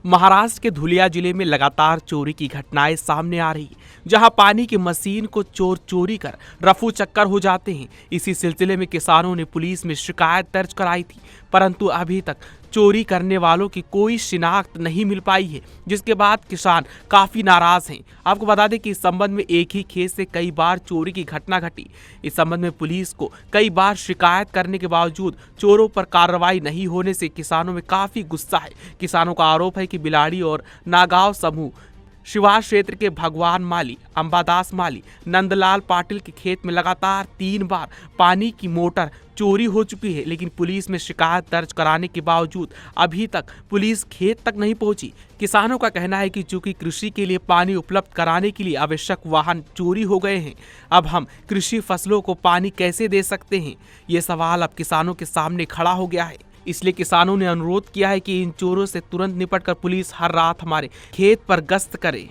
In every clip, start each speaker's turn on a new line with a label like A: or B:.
A: महाराष्ट्र के धुलिया जिले में लगातार चोरी की घटनाएं सामने आ रही हैं, जहां पानी की मशीन को चोर चोरी कर रफू चक्कर हो जाते हैं। इसी सिलसिले में किसानों ने पुलिस में शिकायत दर्ज कराई थी, परंतु अभी तक चोरी करने वालों की कोई शिनाख्त नहीं मिल पाई है, जिसके बाद किसान काफी नाराज हैं। आपको बता दें कि इस संबंध में एक ही खेत से कई बार चोरी की घटना घटी। इस संबंध में पुलिस को कई बार शिकायत करने के बावजूद चोरों पर कार्रवाई नहीं होने से किसानों में काफी गुस्सा है। किसानों का आरोप है कि बिलाड़ी और नागांव समूह शिवार क्षेत्र के भगवान माली, अंबादास माली, नंदलाल पाटिल के खेत में लगातार 3 बार पानी की मोटर चोरी हो चुकी है, लेकिन पुलिस में शिकायत दर्ज कराने के बावजूद अभी तक पुलिस खेत तक नहीं पहुंची। किसानों का कहना है कि चूंकि कृषि के लिए पानी उपलब्ध कराने के लिए आवश्यक वाहन चोरी हो गए हैं, अब हम कृषि फसलों को पानी कैसे दे सकते हैं, ये सवाल अब किसानों के सामने खड़ा हो गया है। इसलिए किसानों ने अनुरोध किया है कि इन चोरों से तुरंत निपटकर पुलिस हर रात हमारे खेत पर गश्त करे।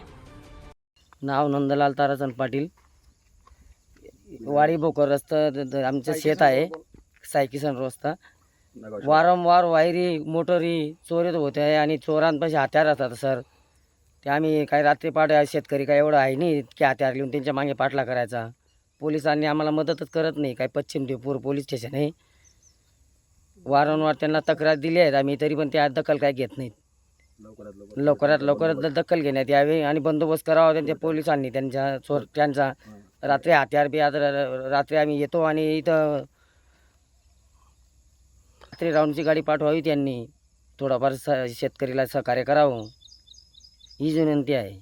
B: नाव नंदलाल ताराचंद पाटील, वाडी भोकर रस्ता आमचं शेत आहे, सायकिसन रस्ता। वारंवार वायरी मोटरी चोरीत होते आहे आणि चोरांपाशी हत्यार असतात सर। ते आम्ही काही रात्रीपाठ शेतकरी काय एवढं आहे नाही की हत्यार घेऊन त्यांच्या मागे पाठला करायचा। पोलिसांनी आम्हाला मदतच करत नाही, काय पश्चिम देवपूर पोलीस स्टेशन आहे, वारंवार त्यांना तक्रार दिली आहे आम्ही, तरी पण ते दखल काय घेत नाहीत। लवकरात लवकर दखल घेण्यात यावी आणि बंदोबस्त करावा त्यांच्या पोलिसांनी। त्यांचा रात्री हत्यार बी रात्री आम्ही येतो आणि इथं रात्री राऊंडची गाडी पाठवावी, त्यांनी थोडाफार शेतकरीला सहकार्य करावं ही विनंती आहे।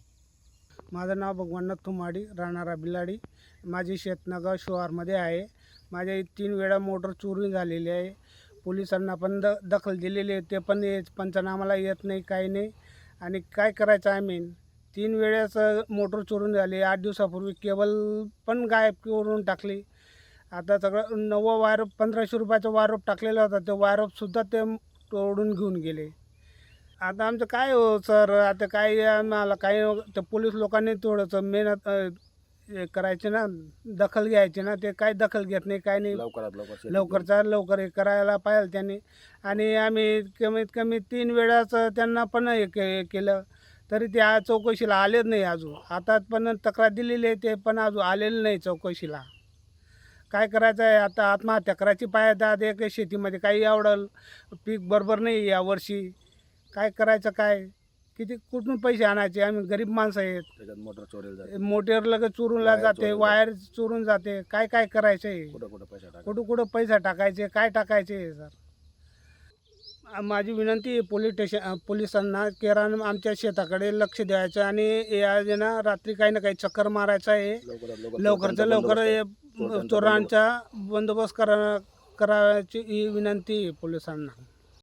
C: माझं नाव भगवाननाथ तुमाडी, राहणारा बिलाडी। माझी शेतनगाव शिवारमध्ये आहे। माझ्या 3 वेळा मोटर चोरी झालेली आहे। पोलिसांना पण दखल दिलेली आहे, ते पण पंचनामाला येत नाही, काही नाही। आणि काय करायचं आम्ही? 3 वेळेस मोटर चोरून झाली। 8 दिवसापूर्वी केबल पण गायब करून टाकली। आता सगळं नवं वायरप 1500 रुपयाचं वायरप टाकलेलं होतं, ते वायरपसुद्धा ते तोडून घेऊन गेले। आता आमचं काय हो सर, आता काय आम्हाला काय ते पोलीस लोकांनी थोडंसं मेहनत करायची ना, दखल घ्यायची ना, ते काय दखल घेत नाही, काय नाही। लवकरच्या लवकर हे करायला पाहिजे त्यांनी। आणि आम्ही कमीत कमी 3 वेळाच त्यांना पण हे केलं, तरी ते आज चौकशीला आलेच नाही अजून। आता पण तक्रार दिलेली आहे, ते पण अजून आलेलं नाही चौकशीला। काय करायचं आहे आता? आत्महत्या करायची पाहिजे एक शेतीमध्ये, काही एवढं पीक बरोबर नाही यावर्षी। काय करायचं काय? किती कुठून पैसे आणायचे? आम्ही गरीब माणसं आहेत। मोटर लगेच चोरूनला जाते, वायर चोरून जाते, काय काय करायचं आहे? कुठं पैसा टाकायचे, काय टाकायचे सर? माझी विनंती आहे पोलिसांना केरान आमच्या शेताकडे लक्ष द्यायचं आणि या ना रात्री काही ना काही चक्कर मारायचं आहे। लवकरच्या लवकर चोरांचा बंदोबस्त करायची ही विनंती आहे पोलिसांना।